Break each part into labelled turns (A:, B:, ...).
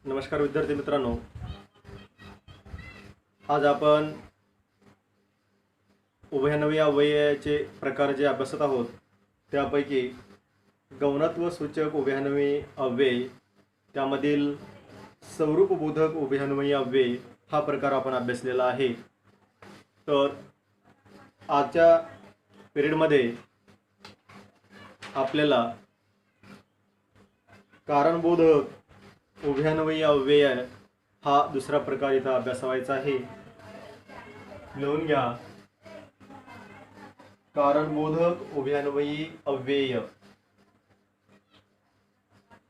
A: नमस्कार विद्यार्थी मित्रांनो, आज आपण उभयनवी अव्ययाचे प्रकार जे अभ्यासत आहोत त्यापैकी गौणत्व सूचक उभयनवी अव्यय त्यामधील स्वरूपबोधक उभयनवी अव्यय हा प्रकार आपण अभ्यासलेला आहे। तर आजच्या पिरियडमध्ये आपल्याला कारणबोधक उभयनवी अव्यय हा दुसरा प्रकार इथं अभ्यासावायचा आहे। लिहून घ्या, कारणबोधक उभयन्वयी अव्यय।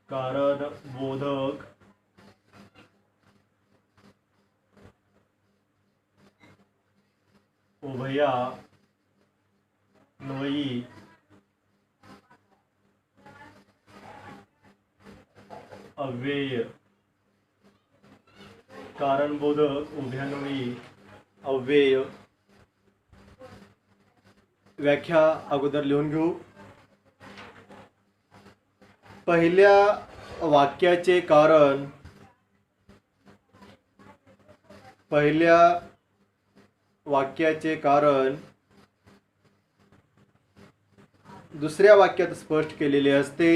A: कारणबोधक उभयन्वयी अव्यय। कारणबोधक उभयन्वयी अव्यय व्याख्या अगोदर लिहून घेऊ। पहिल्या वाक्याचे कारण दुसऱ्या वाक्यात स्पष्ट केलेले असते।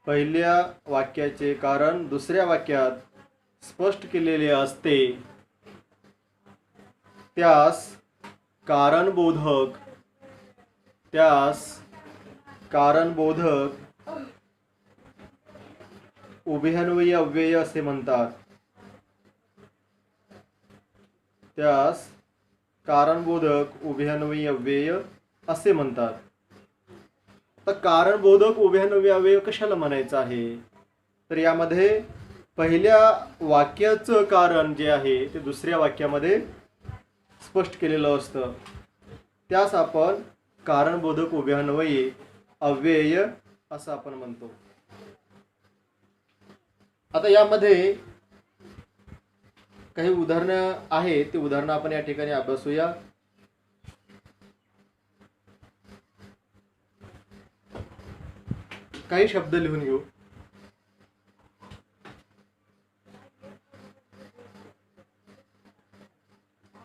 A: पहिल्या वाक्याचे कारण दुसऱ्या वाक्यात स्पष्ट केलेले असते त्यास कारणबोधक उभयन्वयी अव्यय असे म्हणतात। त्यास कारणबोधक उभयन्वयी अव्यय असे म्हणतात। तर कारणबोधक उभयन्वयी अव्यय कशाला म्हणायचं आहे, तर यामध्ये पहिल्या वाक्याचं कारण जे आहे ते दुसऱ्या वाक्यामध्ये स्पष्ट केलेलं असतं, त्यास आपण कारणबोधक उभयन्वयी अव्यय असं आपण म्हणतो। आता यामध्ये काही उदाहरणं आहेत, ते उदाहरणं आपण या ठिकाणी अभ्यासूया। काही शब्द लिहून घेऊ।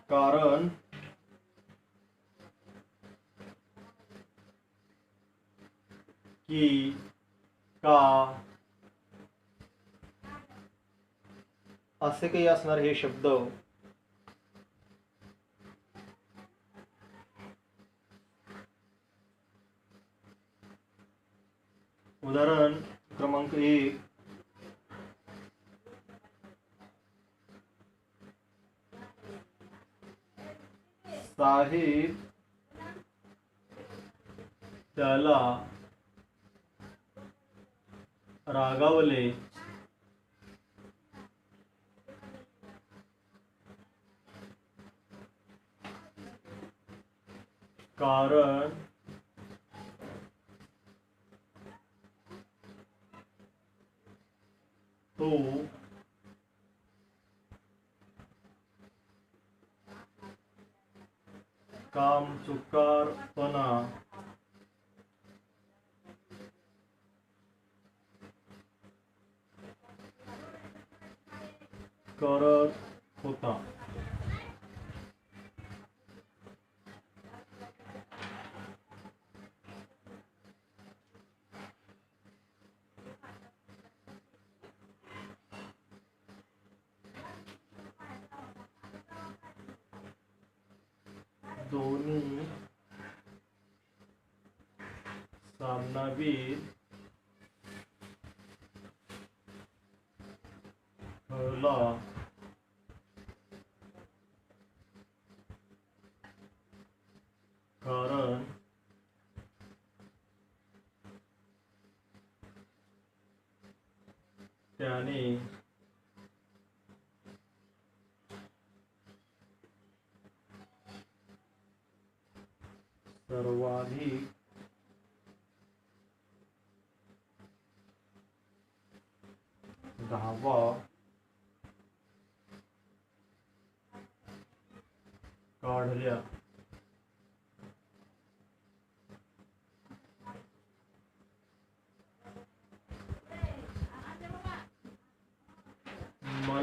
A: कारण, की, का असे काही असणार हे शब्द उदाहरण क्रमांक 1, साहेब त्याला रागावले। कारण तो कामचुकारपणा करत होता। दोन्ही सामनावीर ठरला। कारण त्याने सर्वाधिक धावा काढल्या।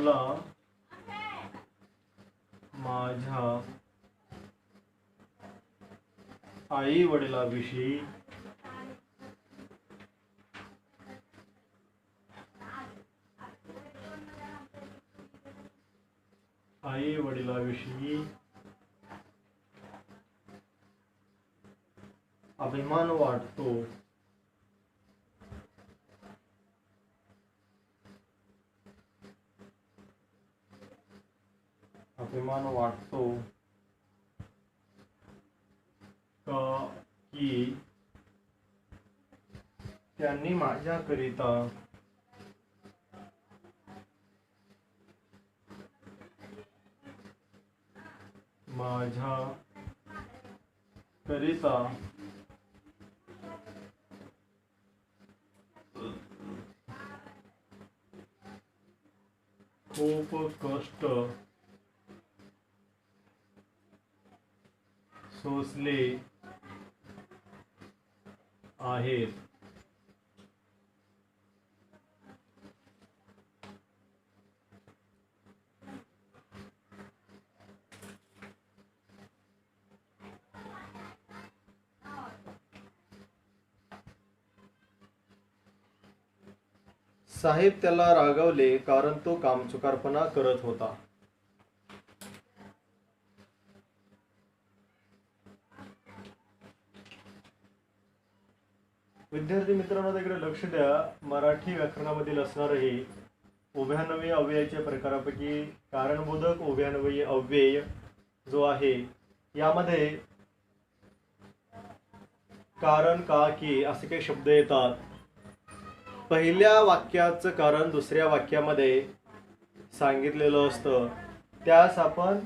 B: मला माझ्या आई वडिलांविषयी अभिमान वाटतो. का की त्यांनी माझ्याकरिता खूप कष्ट सोसले आहेत.
A: साहेब त्याला रागावले कारण तो कामचुकारपणा करत होता. विद्यार्थी मित्रांनो, तिकडे लक्ष द्या. मराठी व्याकरणामधील असणारे उभयान्वयी अव्ययाच्या प्रकारापैकी कारणबोधक उभयान्वयी अव्यय जो आहे, यामध्ये कारण, का, की असे काही शब्द येतात. पहिल्या वाक्याचं कारण दुसऱ्या वाक्यामध्ये सांगितलेलं असतं, त्यास आपण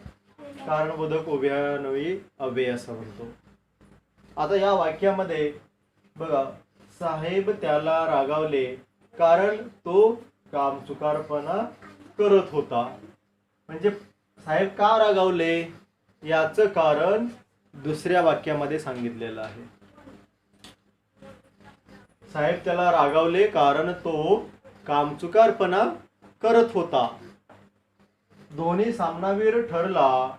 A: कारणबोधक उभयान्वयी अव्यय असं म्हणतो. आता या वाक्यामध्ये बघा, साहेब त्याला रागावले कारण तो कामचुकारपणा करत होता. म्हणजे साहेब का रागावले याचं कारण दुसऱ्या वाक्यामध्ये सांगितलेलं आहे. साहेब त्याला रागावले कारण तो कामचुकारपणा करत होता. धोनी सामनावीर ठरला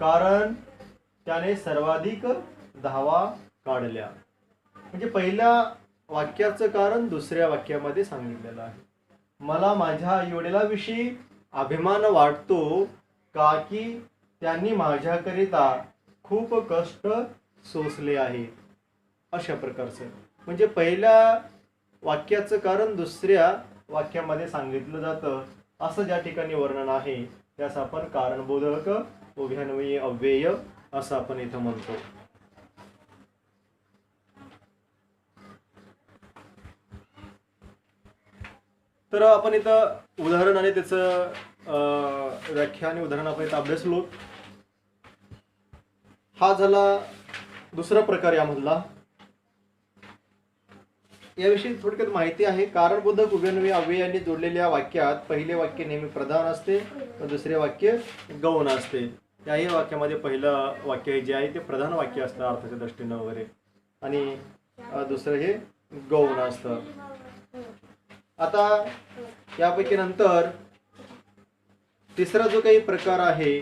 A: कारण त्याने सर्वाधिक धावा काढल्या. म्हणजे पहिल्या वाक्याचं कारण दुसऱ्या वाक्यामध्ये सांगितलेलं आहे. मला माझ्या आईवडिलांविषयी अभिमान वाटतो का की त्यांनी माझ्याकरिता खूप कष्ट सोसले आहेत. अशा प्रकारचं म्हणजे पहिल्या वाक्याचं कारण दुसऱ्या वाक्यामध्ये सांगितलं जातं, असं ज्या ठिकाणी वर्णन आहे त्यास आपण कारणबोधक उभयान्वयी अव्यय असं आपण इथं म्हणतो. तर आपण इथं उदाहरण आणि त्याचं व्याख्या आणि उदाहरण आपण इथं अभ्यासलो. हा झाला दुसरा प्रकार यामधला. याविषयी थोडक्यात माहिती आहे. कारणबोधक उभयान्वयी अव्ययांनी जोडलेल्या वाक्यात पहिले वाक्य नेहमी प्रधान असते तर दुसरे वाक्य गौण असते. याही वाक्यामध्ये पहिलं वाक्य जे आहे ते प्रधान वाक्य असतं अर्थाच्या दृष्टीनं वगैरे, आणि दुसरं हे गौण असतं. आता यापैकी नंतर तिसरा जो काही प्रकार आहे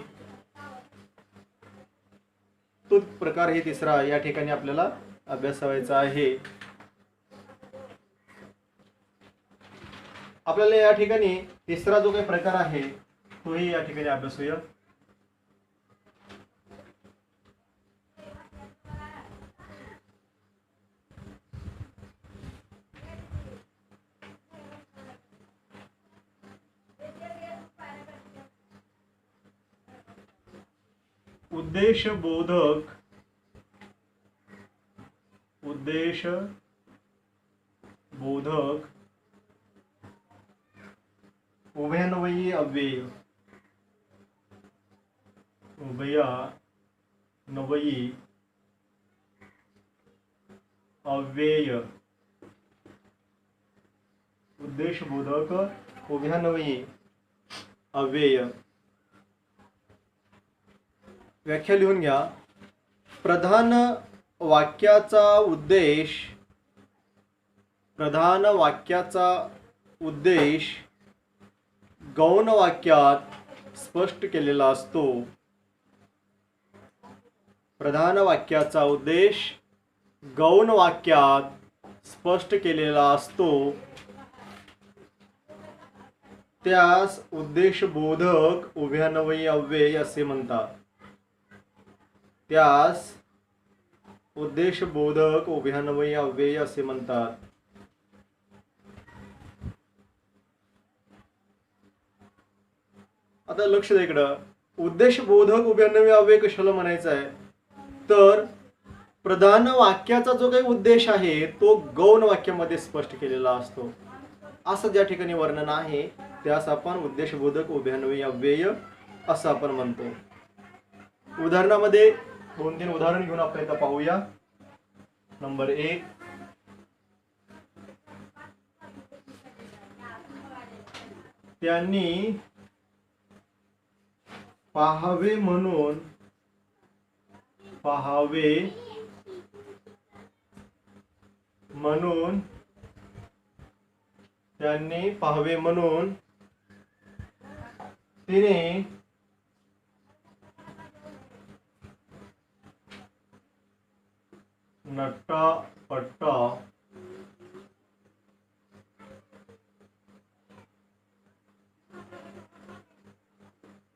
A: तो प्रकार हे तिसरा या ठिकाणी आपल्याला अभ्यासावायचा आहे. आपल्याला या ठिकाणी तिसरा जो काही प्रकार आहे तोही या ठिकाणी अभ्यासूया. उद्देशबोधक उभयान्वयी अव्यय उद्देशबोधक उभयान्वयी अव्यय. व्याख्या लिहून घ्या. प्रधान वाक्याचा उद्देश गौण वाक्यात स्पष्ट केलेला असतो. प्रधान वाक्याचा उद्देश गौण वाक्यात स्पष्ट केलेला असतो. त्यास उद्देशबोधक उभयान्वयी अव्यय असे म्हणतात. त्यास उद्देशबोधक उभयान्वयी अव्यय असे म्हणतात. आता लक्ष द्या इकडं, उद्देशबोधक उभयान्वयी अव्यय कशाला म्हणायचं आहे, तर प्रधान वाक्याचा जो काही उद्देश आहे तो गौण वाक्यामध्ये स्पष्ट केलेला असतो. असं ज्या ठिकाणी वर्णन आहे त्यास आपण उद्देशबोधक उभयान्वयी अव्यय असं आपण म्हणतो. उदाहरणामध्ये 2-3 उदाहरण घेऊन आपण इथं पाहूया. नंबर 1, त्यांनी पाहावे म्हणून त्यांनी पाहावे म्हणून तिने नट्टापट्टा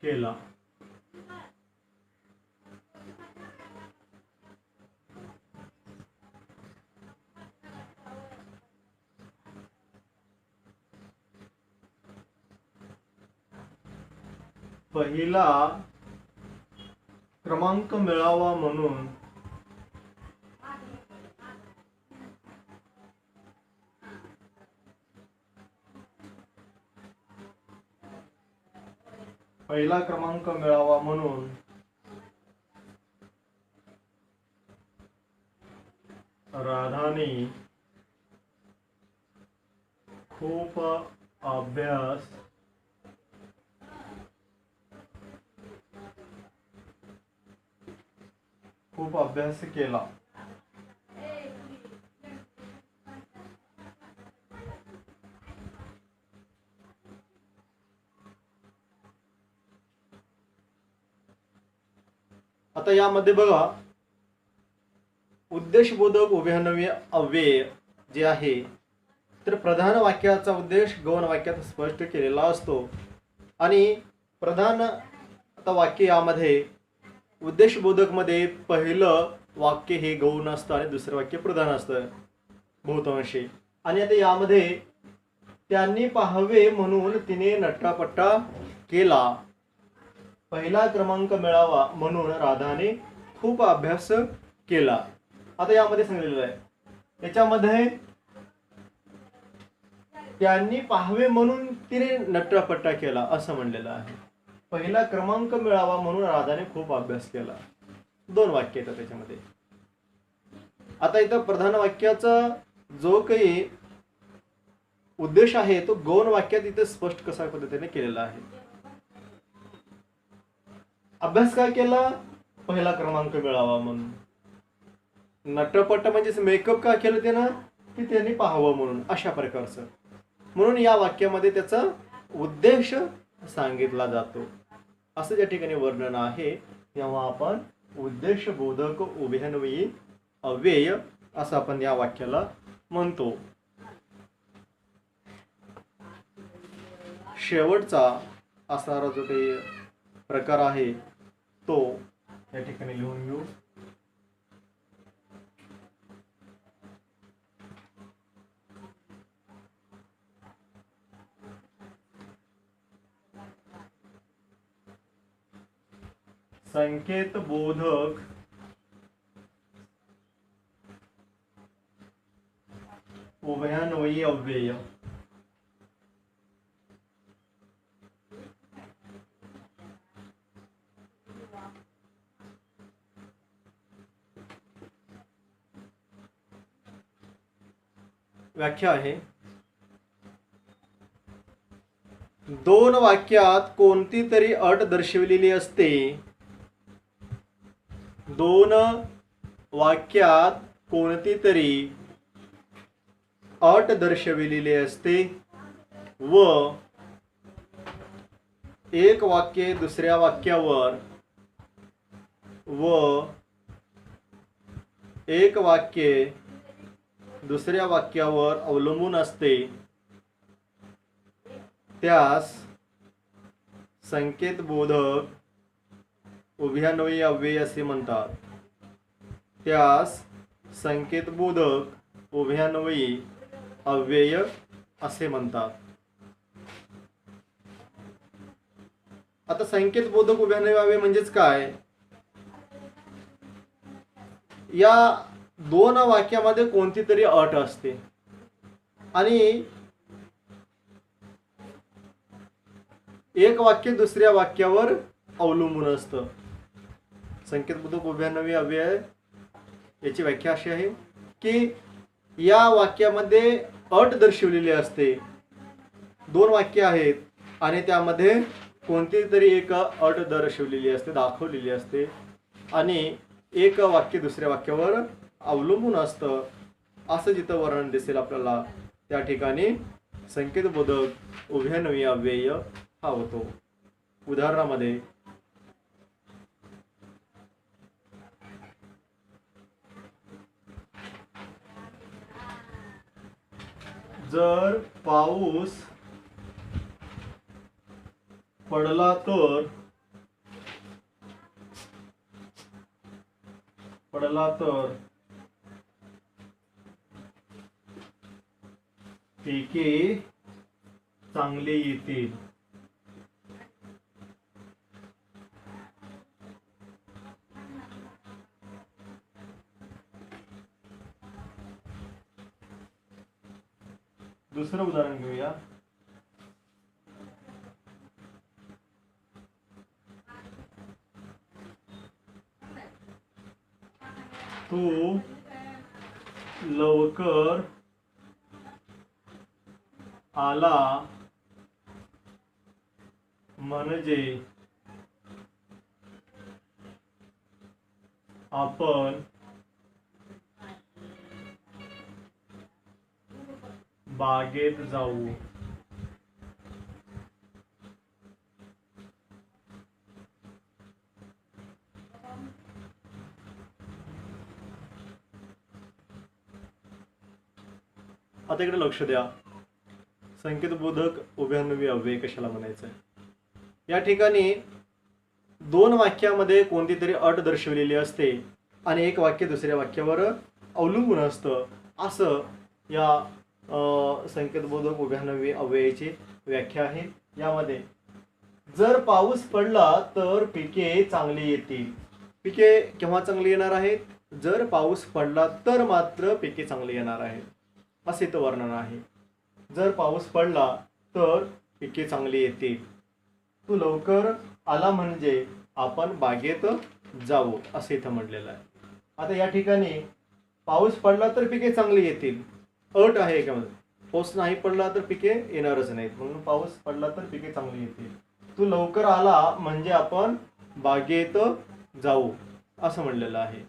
A: केला. पहिला क्रमांक मिळावा म्हणून राधाने खूप अभ्यास केला. आता यामध्ये बघा, उद्देशबोधक उभयान्वयी अव्यय जे आहे तर प्रधान वाक्याचा उद्देश गौण वाक्यात स्पष्ट केलेला असतो. आणि प्रधान आता वाक्य यामध्ये उद्देशबोधक मध्ये पहिलं वाक्य हे गौण असतं आणि दुसरं वाक्य प्रधान असतं बहुतांशी. आणि आता यामध्ये त्यांनी पाहावे म्हणून तिने नट्टापट्टा केला. पहिला क्रमांक मिळावा म्हणून राधाने खूप अभ्यास केला. आता यामध्ये सांगितलेलं आहे, याच्यामध्ये त्यांनी पाहावे म्हणून तिने नट्टापट्टा केला असं म्हणलेलं आहे. पहिला क्रमांक मिळावा म्हणून राधाने खूप अभ्यास केला. 2 वाक्य येतात त्याच्यामध्ये. आता इथं प्रधान वाक्याचा जो काही उद्देश आहे तो गौण वाक्यात इथे स्पष्ट कशा पद्धतीने केलेला आहे. अभ्यास काय केला, पहिला क्रमांक मिळावा म्हणून. नटपट म्हणजे मेकअप का केलं त्यानं, की त्यांनी पाहावं म्हणून, अशा प्रकारचं. म्हणून या वाक्यामध्ये त्याचा उद्देश सांगितला जातो. असं ज्या ठिकाणी वर्णन आहे तेव्हा आपण उद्देशबोधक उभयान्वयी अव्यय असं आपण या वाक्याला म्हणतो. शेवटचा असणारा जो काही प्रकार आहे तो या ठिकाणी लिहून घेऊ. संकेत बोधक उभयान्वयी अव्यय. व्याख्या आहे, 2 वाक्यात कोणती तरी अट दर्शविलेली असते. 2 वाक्यात कोणती तरी अट दर्शविलेली असते व एक वाक्य दुसऱ्या वाक्यावर व एक वाक्य दुसऱ्या वाक्यावर अवलंबून असते त्यास संकेतबोधक उभयान्वयी अव्यय असे म्हणतात. त्यास संकेतबोधक उभयान्वयी अव्यय असे म्हणतात. आता संकेतबोधक उभयान्वयी अव्यय म्हणजेच काय? या दोन वाक्यामध्ये कोणती तरी अट असते आणि एक वाक्य दुसऱ्या वाक्यावर अवलंबून असतं. संकेतबोधक उभयान्वयी अव्यय याची व्याख्या अशी आहे की या वाक्यामध्ये अट दर्शवलेली असते. दोन वाक्य आहेत आणि त्यामध्ये कोणती तरी एक अट दर्शवलेली असते, दाखवलेली असते आणि एक वाक्य दुसऱ्या वाक्यावर अवलंबून असतं. असं जिथं वर्णन दिसेल आपल्याला त्या ठिकाणी संकेतबोधक उभयान्वयी अव्यय हा होतो. उदाहरणामध्ये जर पाऊस पडला तर पिके चांगली येतील. दुसरं उदाहरण घेऊया. तू लवकर आला म्हणजे आपण बागेत जाऊ. आता इकडे लक्ष द्या. संकेतबोधक उभयान्वयी अव्यय कशाला म्हणायचं? या ठिकाणी दोन वाक्यामध्ये कोणती तरी अट दर्शवलेली असते आणि एक वाक्य दुसऱ्या वाक्यावर अवलंबून असतं. असं या संकेतबोधक उभयान्वयी अव्ययाची व्याख्या आहे. यामध्ये जर पाऊस पडला तर पिके चांगली येतील. पिके केव्हा चांगली येणार आहेत? जर पाऊस पडला तर मात्र पिके चांगली येणार आहेत असे इथं वर्णन आहे. जर पाऊस पडला तर पिके चांगली येतील. तू लवकर आला म्हणजे आपण बागेत जाऊ असे इथं म्हटलेलं आहे. आता या ठिकाणी पाऊस पडला तर पिके चांगली येतील अट आहे का? पाऊस नाही पडला तर पिके येणारच नाहीत. म्हणून पाऊस पडला तर पिके चांगली येतील. तू लवकर आला म्हणजे आपण बागेत जाऊ असं म्हणलेलं आहे.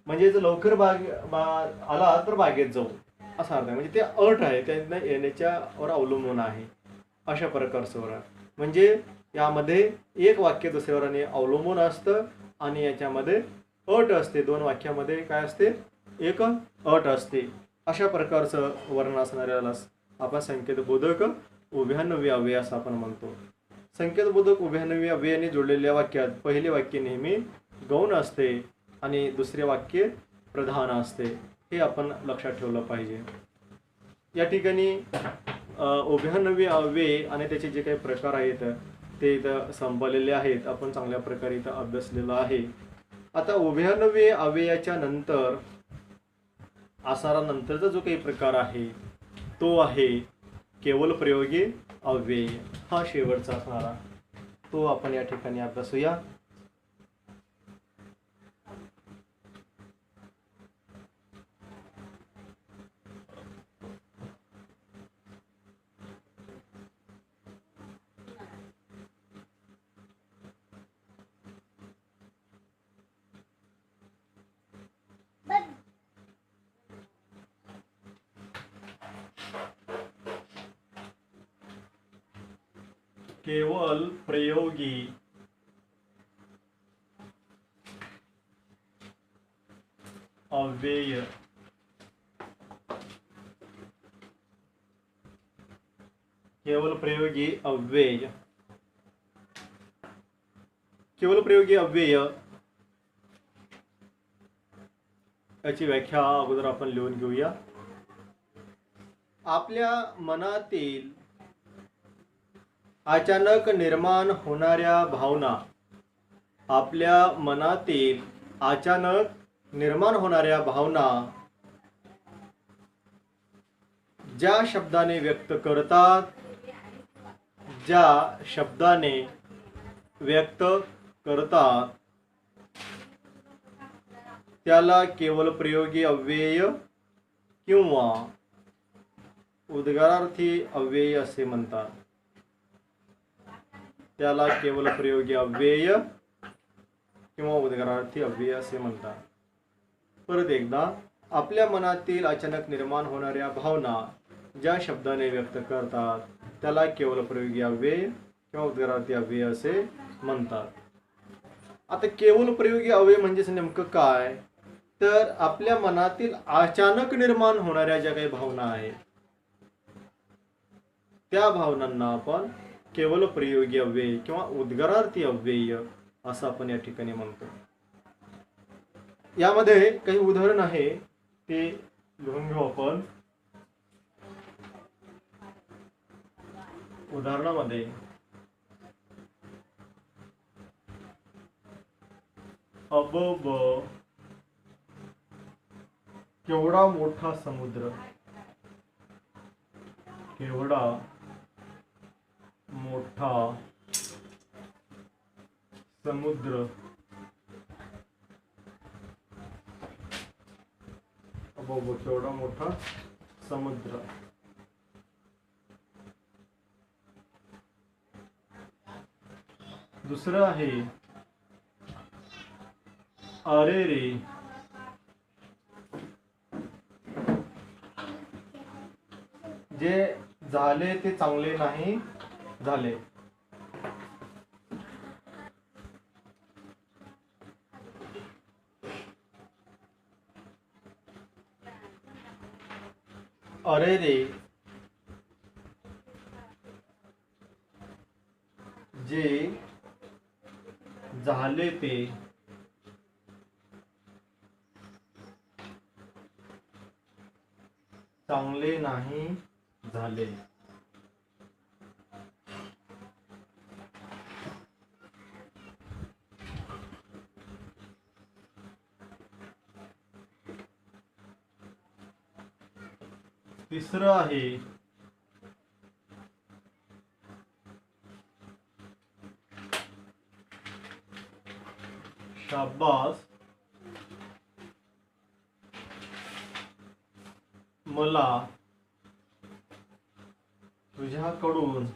A: म्हणजे जर लवकर आला तर बागेत जाऊ असा अर्थ आहे. म्हणजे ते अट आहे, त्यांना येण्याच्यावर अवलंबून आहे अशा प्रकारचं. म्हणजे यामध्ये एक वाक्य दुसऱ्यावर अवलंबून असतं आणि याच्यामध्ये अट असते. दोन वाक्यामध्ये काय असते? एक अट असते. अशा प्रकारचं वर्णन असणाऱ्याला आपण संकेतबोधक उभयान्वयी अव्यय असं आपण म्हणतो. संकेतबोधक उभयान्वयी अव्ययाने जोडलेल्या वाक्यात पहिले वाक्य नेहमी गौण असते आणि दुसरे वाक्य प्रधान असते. हे आपण लक्षात ठेवलं पाहिजे. या ठिकाणी उभयान्वयी अव्यय आणि त्याचे जे काही प्रकार आहेत ते इथं संपलेले आहेत. आपण चांगल्या प्रकारे इथं अभ्यासलेलं आहे. आता उभयान्वयी अव्ययाच्या नंतर असणारा नंतरचा जो काही प्रकार आहे तो आहे केवल प्रयोगी अव्यय. हा शेवटचा असणारा तो आपण या ठिकाणी अभ्यासूया.
B: केवल प्रयोगी अव्यय
A: केवल प्रयोगी अव्यय. केवल प्रयोगी अव्यय याची व्याख्या अगोदर आपण लिहून घेऊया. आपल्या मनातील अचानक निर्माण होणाऱ्या भावना. आपल्या मनातील अचानक निर्माण होणाऱ्या भावना ज्या शब्दाने व्यक्त करतात, ज्या शब्दाने व्यक्त करतात त्याला केवल प्रयोगी अव्यय किंवा उद्गारार्थी अव्यय असे म्हणतात. त्याला केवल प्रयोगी अव्यय किंवा उद्गारार्थी अव्यय असे म्हणतात. परत एकदा, आपल्या मनातील अचानक निर्माण होणाऱ्या भावना ज्या शब्दाने व्यक्त करतात त्याला केवल प्रयोगी अव्यय किंवा उद्गारार्थी अव्यय असे म्हणतात. आता केवल प्रयोगी अव्यय म्हणजे नेमकं काय, तर आपल्या मनातील अचानक निर्माण होणाऱ्या ज्या काही भावना आहेत त्या भावनांना आपण केवल प्रयोगी अव्यय किंवा उद्गारार्थी अव्यय असं आपण या ठिकाणी म्हणतो. यामध्ये काही उदाहरण आहे ते लिहून घेऊ आपण. उदाहरणामध्ये अबब केवढा मोठा समुद्र. केवढा मोठा समुद्र. अबब केवढा मोठा समुद्र. दुसरं आहे अरे रे जे झाले ते चांगले नाही झाले. अरे रे जे झाले ते चांगले नाही झाले. तिसरं आहे शाबास मला तुझ्याकडून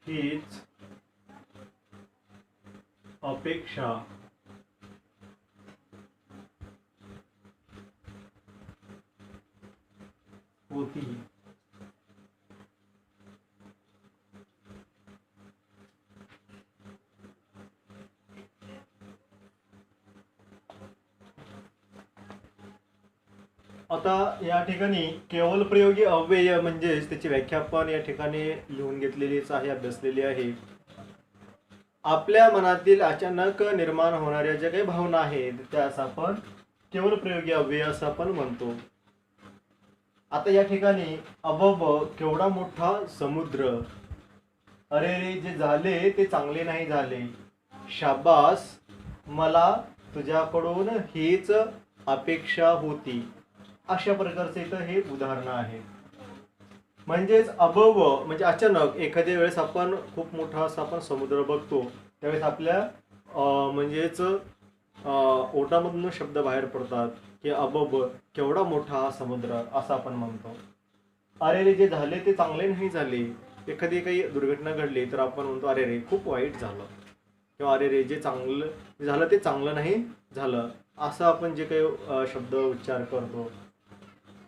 A: हीच अपेक्षा होती. आता या ठिकाणी केवल प्रयोगी अव्यय म्हणजेच त्याची व्याख्या आपण या ठिकाणी लिहून घेतलेलीच आहे, अभ्यासलेली आहे. आपल्या मनातील अचानक निर्माण होणाऱ्या ज्या काही भावना आहेत त्यास आपण केवल प्रयोगी अव्यय असं आपण म्हणतो. आता या ठिकाणी अबब केवढा मोठा समुद्र. अरे रे जे झाले ते चांगले नाही झाले. शाबास मला तुझ्याकडून हीच अपेक्षा होती. अशा प्रकारचे इथं हे उदाहरण आहे. म्हणजेच अबब म्हणजे अचानक एखाद्या वेळेस आपण खूप मोठा असा आपण समुद्र बघतो त्यावेळेस आपल्या म्हणजेच ओठामधून शब्द बाहेर पडतात की अबब केवढा मोठा हा समुद्र असं आपण म्हणतो. अरे रे जे झाले ते चांगले नाही झाले. एखादी काही दुर्घटना घडली तर आपण म्हणतो अरे रे खूप वाईट झालं किंवा अरे रे जे चांगलं झालं ते चांगलं नाही झालं, असं आपण जे काही शब्द उच्चार करतो.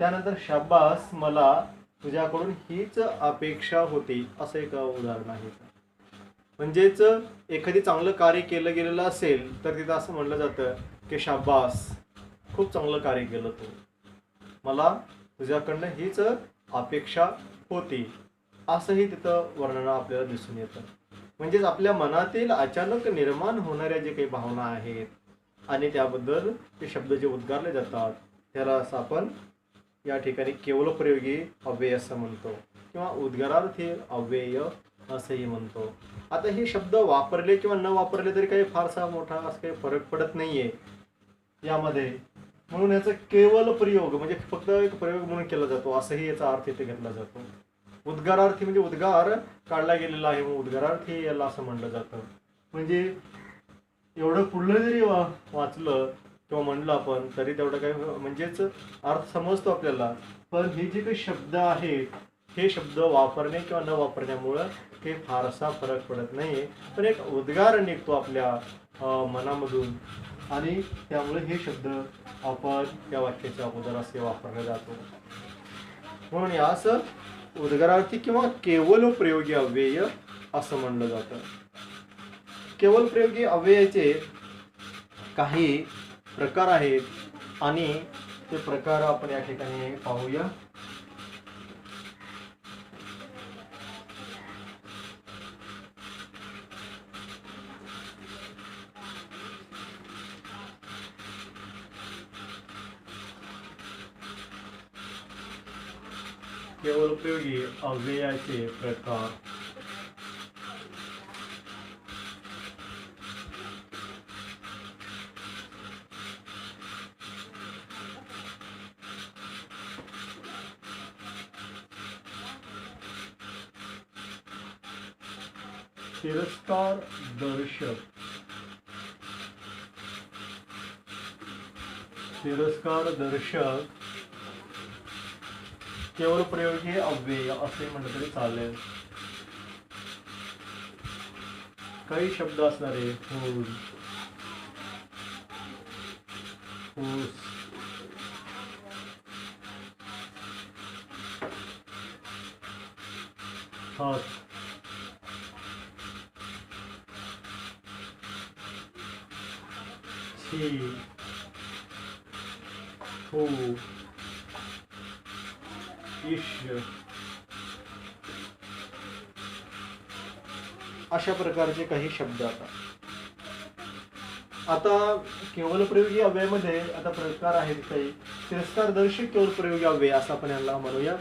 A: त्यानंतर शाबास, मला तुझ्याकडून हीच अपेक्षा होती, असं एक उदाहरण आहे. म्हणजेच एखादी चांगलं कार्य केलं गेलेलं असेल तर तिथं असं म्हणलं जातं की शाबास, खूप चांगलं कार्य केलं तू, मला तुझ्याकडनं हीच अपेक्षा होती, असंही तिथं वर्णन आपल्याला दिसून येतं. म्हणजेच आपल्या मनातील अचानक निर्माण होणाऱ्या जे काही भावना आहेत आणि त्याबद्दल ते शब्द जे उद्गारले जातात त्याला असं आपण या ठिकाणी केवलप्रयोगी अव्यय असं म्हणतो किंवा उद्गारार्थी अव्यय असंही म्हणतो. आता हे शब्द वापरले किंवा न वापरले तरी काही फारसा मोठा असं काही फरक पडत नाहीये यामध्ये. म्हणून याचा केवल प्रयोग म्हणजे फक्त एक प्रयोग म्हणून केला जातो, असंही याचा अर्थ इथे घेतला जातो. उद्गारार्थी म्हणजे उद्गार काढला गेलेला आहे, मग उद्गारार्थी याला असं म्हणलं जातं. म्हणजे एवढं पुढलं जरी वाचलं किंवा म्हणलं आपण तरी तेवढं काही म्हणजेच अर्थ समजतो आपल्याला. पण हे जे काही शब्द आहेत हे शब्द वापरणे किंवा न वापरण्यामुळं हे फारसा फरक पडत नाही, पण एक उद्गार निघतो आपल्या मनामधून आणि त्यामुळे हे शब्द आपण त्या वाक्याच्या अगोदर असे वापरले जातो. म्हणून यास उद्गारार्थी किंवा केवल प्रयोगी अव्यय असं म्हणलं जातं. केवल प्रयोगी अव्ययाचे काही प्रकार आहेत आणि ते प्रकार आपण या ठिकाणी पाहूया. केवलप्रयोगी अव्ययाचे प्रकार. तिरस्कार दर्शक. तिरस्कार दर्शक केवळ प्रयोगी अव्यय असे म्हटलं तरी चालेल. काही शब्द असणारे फूल, फूस, हात, छी, थू, ईश, अशा प्रकारचे काही शब्द. आता केवल प्रयोगी अव्ययामध्ये आता प्रकार आहेत काही. तिरस्कारदर्शक केवल प्रयोगी अव्यय असं आपण याला म्हणूया.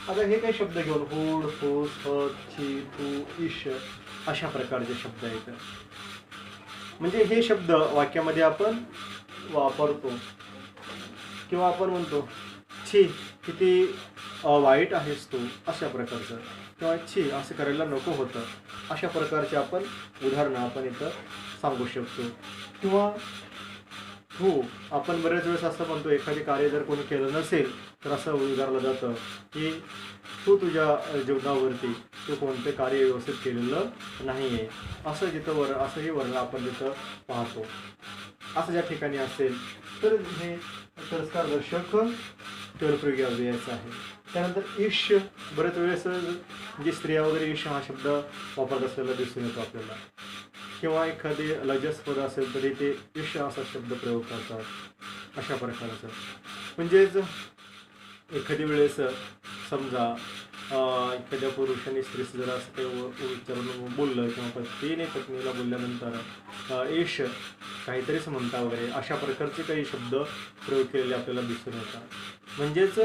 A: आता हे काही शब्द घेऊन हुड, फूस, हत, छी, थू, ईश अशा प्रकारचे शब्द आहेत. म्हणजे हे शब्द वाक्यामध्ये आपण वापरतो किंवा आपण म्हणतो छी किती वाईट आहेस तू, अशा प्रकारचं, किंवा छी असं करायला नको होतं, अशा प्रकारचे आपण उदाहरणं आपण इथं सांगू शकतो. किंवा हो, आपण बरेच वेळेस असं म्हणतो एखादे कार्य जर कोणी केलं नसेल तर असं उद्गारलं जातं की तू तुझ्या जीवनावरती तू कोणते कार्य व्यवस्थित केलेलं नाही आहे, असं जिथं असंही वर्ण आपण जिथं पाहतो. असं ज्या ठिकाणी असेल तर हे तिरस्कारदर्शक केवलप्रयोगी अव्ययाचं आहे. त्यानंतर ईश, बरेच वेळेस म्हणजे स्त्रिया वगैरे ईश हा शब्द वापरत असलेला दिसून येतो आपल्याला. किंवा एखादी लज्जास्पद असेल तरी ते ईश असा शब्द प्रयोग करतात, अशा प्रकारचं. म्हणजेच एखादी वेळेस समजा एखाद्या पुरुषाने स्त्रीचं जर असं काही उच्चारून बोललं किंवा पतीने पत्नीला बोलल्यानंतर ईश काहीतरीच म्हणता वगैरे, अशा प्रकारचे काही शब्द प्रयोग केलेले आपल्याला दिसून येतात. म्हणजेच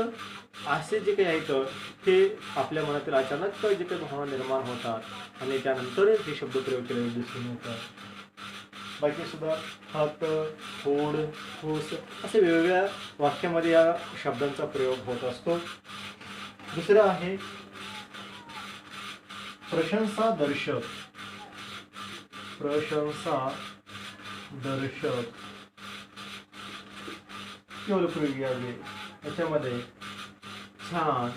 A: असे जे काही आहेत ते आपल्या मनातील अचानक जे काही भावना निर्माण होतात आणि त्यानंतर हे शब्द प्रयोग केलेले दिसून येतात. बाकी सुद्धा हात, होड, फूस असे वेगवेगळ्या वाक्यामध्ये या शब्दांचा प्रयोग होत असतो. दुसरं आहे प्रशंसा दर्शक. प्रशंसा दर्शक केवलप्रयोगी अव्यय. याच्यामध्ये छान,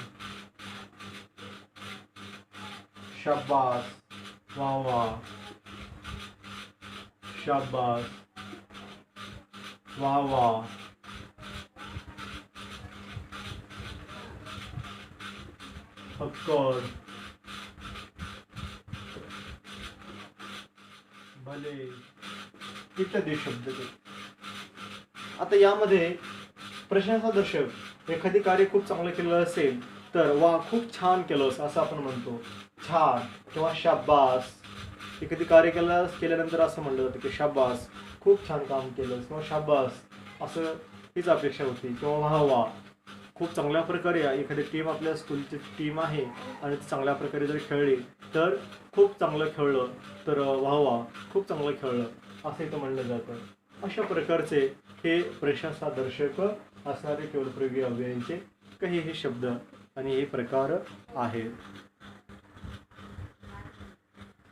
A: शाबास, वा वा,
B: शाबास, वा वा, हक्कर, भले,
A: इत्यादी शब्द ते. आता यामध्ये प्रशंसादर्शक एखादी कार्य खूप चांगलं केलेलं असेल तर वा खूप छान केलंस असं आपण म्हणतो, छान किंवा शाबास. एखादी कार्य केल्यानंतर असं म्हणलं जातं की शाबास, खूप छान काम केलंस किंवा शाबास असं हीच अपेक्षा होती. किंवा वाह वा, खूप चांगल्या प्रकारे एखादी टीम, आपल्या स्कूलची टीम आहे आणि ती चांगल्या प्रकारे जर खेळली तर खूप चांगलं खेळलं तर वाह वा, खूप चांगलं खेळलं असं इथं म्हणलं जातं. अशा प्रकारचे हे प्रशंसादर्शक असणारे केवलप्रयोगी अव्ययांचे काही हे शब्द आणि हे प्रकार आहेत.